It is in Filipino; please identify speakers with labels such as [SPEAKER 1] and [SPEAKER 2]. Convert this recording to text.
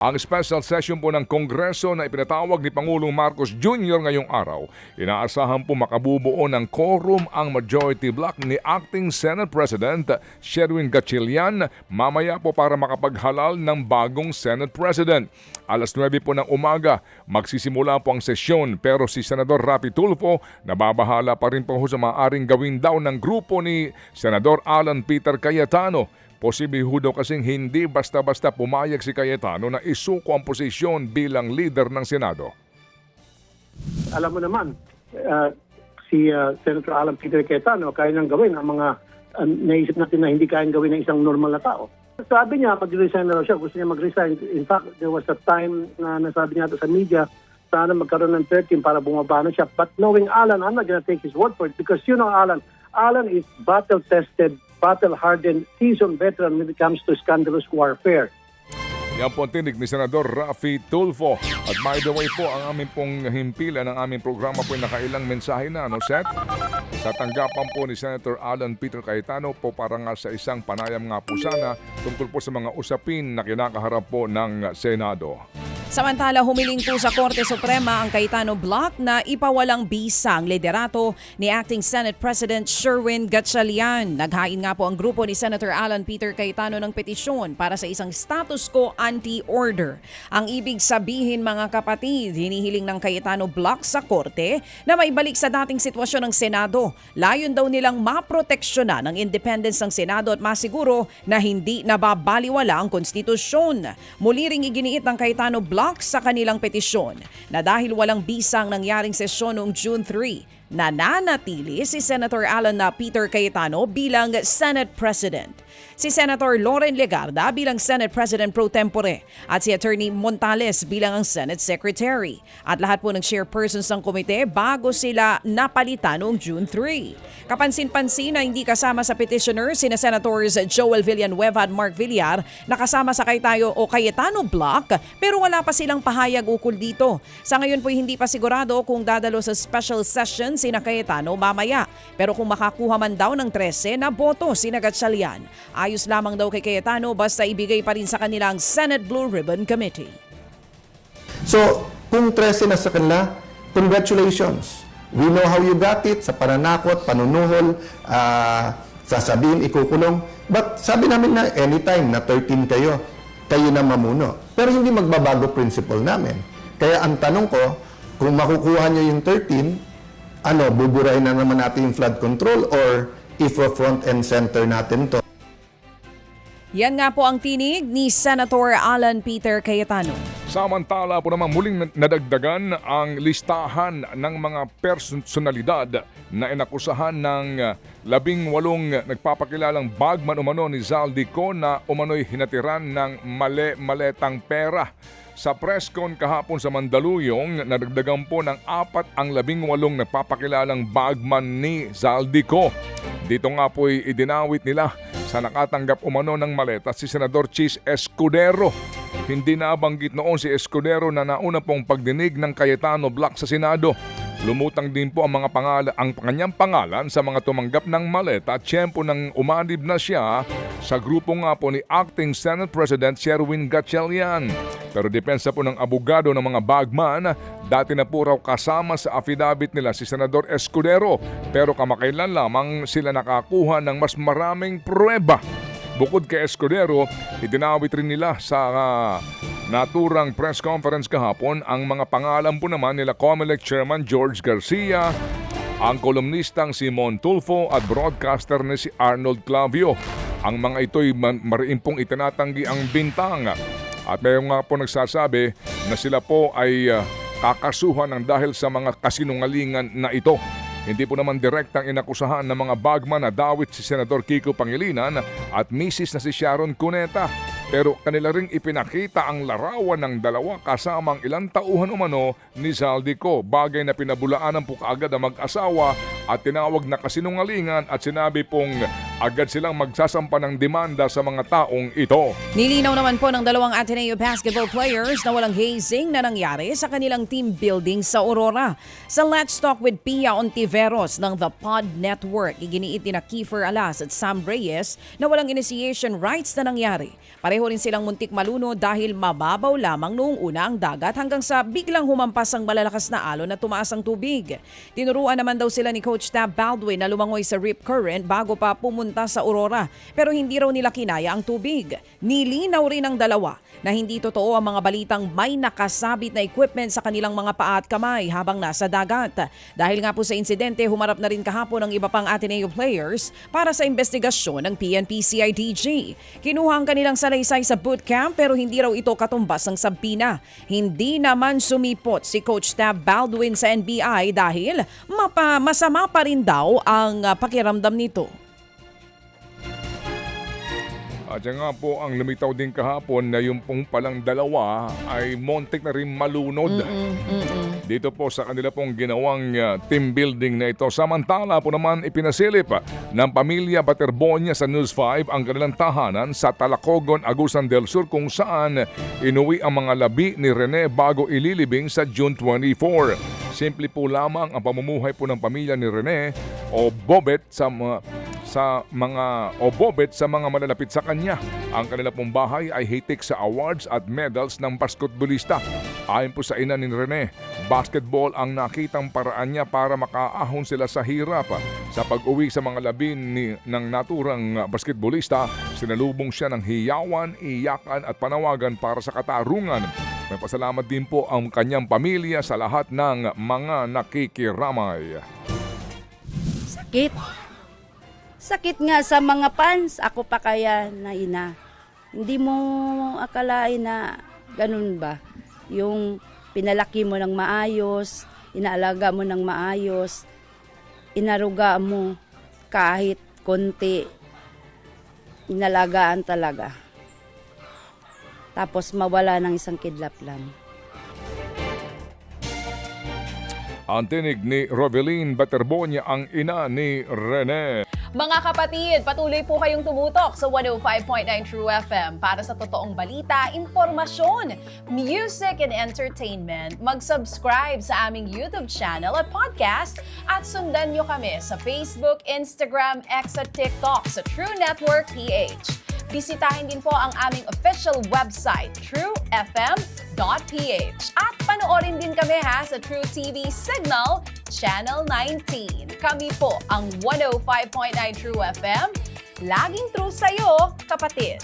[SPEAKER 1] Ang special session po ng Kongreso na ipinatawag ni Pangulong Marcos Jr. ngayong araw, inaasahan po makabubuo ng quorum ang majority block ni Acting Senate President Sherwin Gatchalian mamaya po para makapaghalal ng bagong Senate President. Alas 9 po ng umaga, magsisimula po ang sesyon pero si Senador Raffy Tulfo nababahala pa rin po sa maaaring gawin daw ng grupo ni Senador Alan Peter Cayetano. Posible ho daw kasing hindi basta-basta pumayag si Cayetano na isuko ang posisyon bilang leader ng Senado.
[SPEAKER 2] Alam mo naman, si Senator Alan Peter Cayetano, kaya niyang gawin ang mga naisip natin na hindi kayang gawin ng isang normal na tao. Sabi niya, mag-resign na raw siya. Gusto niya mag-resign. In fact, there was a time na nasabi niya sa media, sana magkaroon ng 13 para bumaba na siya. But knowing Alan, I'm not gonna take his word for it because you know Alan is battle-tested, battle-hardened, seasoned veteran when it comes to scandalous warfare.
[SPEAKER 1] Yan po ang tinig ni Senador Raffy Tulfo. At by the way po, ang aming pong himpilan ng aming programa po ay nakailang mensahe na, no, Seth? Sa tanggapan po ni Senator Alan Peter Cayetano po para nga sa isang panayam nga po sana tungkol po sa mga usapin na kinakaharap po ng Senado.
[SPEAKER 3] Samantala, humiling po sa Korte Suprema ang Cayetano Block na ipawalang bisa ang liderato ni Acting Senate President Sherwin Gatchalian. Naghain nga po ang grupo ni Senator Alan Peter Cayetano ng petisyon para sa isang status quo anti-order. Ang ibig sabihin, mga kapatid, hinihiling ng Cayetano Block sa Korte na maibalik sa dating sitwasyon ng Senado. Layon daw nilang maproteksyonan ang independence ng Senado at masiguro na hindi nababaliwala ang konstitusyon. Muli ring iginiit ng Cayetano Block sa kanilang petisyon na dahil walang bisang nangyaring sesyon noong June 3, nananatili si Senator Alan Peter Cayetano bilang Senate President. Si Senator Loren Legarda bilang Senate President pro tempore at si Attorney Montales bilang ang Senate Secretary. At lahat po ng chairpersons ng komite bago sila napalitan noong June 3. Kapansin-pansin na hindi kasama sa petitioner sina Senators Joel Villanueva at Mark Villar na kasama sa Cayetano Block pero wala pa silang pahayag ukol dito. Sa ngayon po hindi pa sigurado kung dadalo sa special session sina Cayetano mamaya. Pero kung makakuha man daw ng 13 na boto sina Gatchalian, ayos lamang daw kay Cayetano basta ibigay pa rin sa kanilang Senate Blue Ribbon Committee.
[SPEAKER 4] So, kung 13 na sa kanila, congratulations. We know how you got it, sa pananakot, panunuhol, sasabihin, ikukulong. But sabi namin na anytime na 13 kayo, kayo na mamuno. Pero hindi magbabago principle namin. Kaya ang tanong ko, kung makukuha nyo yung 13, buburahin na naman natin yung flood control or if-front and center natin to?
[SPEAKER 3] Yan nga po ang tinig ni Senator Alan Peter Cayetano.
[SPEAKER 1] Samantala po naman muling nadagdagan ang listahan ng mga personalidad na inakusahan ng 18 nagpapakilalang bagman umano ni Zaldico na umano'y hinatiran ng mali-maletang pera. Sa press con kahapon sa Mandaluyong, nadagdagan po ng 4 ang 18 nagpapakilalang bagman ni Zaldico. Dito nga po'y idinawit nila sa nakatanggap umano ng maleta si Senador Chis Escudero. Hindi nabanggit noon si Escudero na nauna pong pagdinig ng Cayetano Block sa Senado. Lumutang din po ang kanyang pangalan sa mga tumanggap ng maleta at tiyempo nang umanib na siya sa grupo nga po ni Acting Senate President Sherwin Gatchalian. Pero depensa po ng abogado ng mga bagman, dati na po raw kasama sa affidavit nila si Senador Escudero pero kamakailan lamang sila nakakuha ng mas maraming pruweba. Bukod kay Escudero, idinawit rin nila sa naturang press conference kahapon ang mga pangalan po naman nila COMELEC Chairman George Garcia, ang kolumnistang si Mon Tulfo at broadcaster na si Arnold Clavio. Ang mga ito'y mariin pong itinatanggi ang bintang. At mayroon nga po nagsasabi na sila po ay kakasuhan ng dahil sa mga kasinungalingan na ito. Hindi po naman direktang inakusahan ng mga bagman na dawit si Senador Kiko Pangilinan at misis na si Sharon Cuneta. Pero kanila ring ipinakita ang larawan ng dalawa kasamang ilang tauhan umano ni Zaldico. Bagay na pinabulaanan po kaagad ang mag-asawa at tinawag na kasinungalingan at sinabi pong agad silang magsasampa ng demanda sa mga taong ito.
[SPEAKER 3] Nilinaw naman po ng dalawang Ateneo basketball players na walang hazing na nangyari sa kanilang team building sa Aurora. Sa Let's Talk with Pia Ontiveros ng The Pod Network, iginiit ni Kiefer Alas at Sam Reyes na walang initiation rights na nangyari. Pareho rin silang muntik maluno dahil mababaw lamang noong una ang dagat hanggang sa biglang humampas ang malalakas na alon na tumaas ang tubig. Tinuruan naman daw sila ni Coach Tab Baldwin na lumangoy sa rip current bago pa pumunta sa Aurora, pero hindi raw nila kinaya ang tubig. Nilinaw rin ng dalawa na hindi totoo ang mga balitang may nakasabit na equipment sa kanilang mga paa at kamay habang nasa dagat. Dahil nga po sa insidente, humarap na rin kahapon ang iba pang Ateneo players para sa investigasyon ng PNP-CIDG. Kinuha ang kanilang salaysay sa bootcamp pero hindi raw ito katumbas ng sabpina. Hindi naman sumipot si Coach Tab Baldwin sa NBI dahil masama pa rin daw ang pakiramdam nito.
[SPEAKER 1] At yan nga po ang lumitaw din kahapon na yung pong palang dalawa ay montik na rin malunod. Dito po sa kanila pong ginawang team building na ito. Samantala po naman ipinasilip ng pamilya Baterbonia sa News 5 ang kanilang tahanan sa Talacogon, Agusan del Sur kung saan inuwi ang mga labi ni Rene bago ililibing sa June 24. Simple po lamang ang pamumuhay po ng pamilya ni Rene o Bobet sa mga malalapit sa kanya. Ang kanila pong bahay ay hitik sa awards at medals ng basketballista. Ayon po sa ina ni Rene, basketball ang nakitang paraan niya para makaahon sila sa hirap. Sa pag-uwi sa mga labi ng naturang basketballista, sinalubong siya ng hiyawan, iyakan at panawagan para sa katarungan. May pasalamat din po ang kanyang pamilya sa lahat ng mga nakikiramay.
[SPEAKER 5] Sakit nga sa mga fans. Ako pa kaya na ina. Hindi mo akalain na ganun ba? Yung pinalaki mo ng maayos, inaalaga mo ng maayos, inaruga mo kahit konti, inalagaan talaga. Tapos mawala ng isang kidlap lang.
[SPEAKER 1] Ang tinig ni Rovelyn Baterbonia, ang ina ni Rene.
[SPEAKER 6] Mga kapatid, patuloy po kayong tumutok sa 105.9 True FM para sa totoong balita, impormasyon, music and entertainment. Mag-subscribe sa aming YouTube channel at podcast at sundan nyo kami sa Facebook, Instagram, X at TikTok sa True Network PH. Bisitahin din po ang aming official website, truefm.ph. At panoorin din kami sa True TV Signal, Channel 19. Kami po ang 105.9 True FM. Laging true sa'yo, kapatid.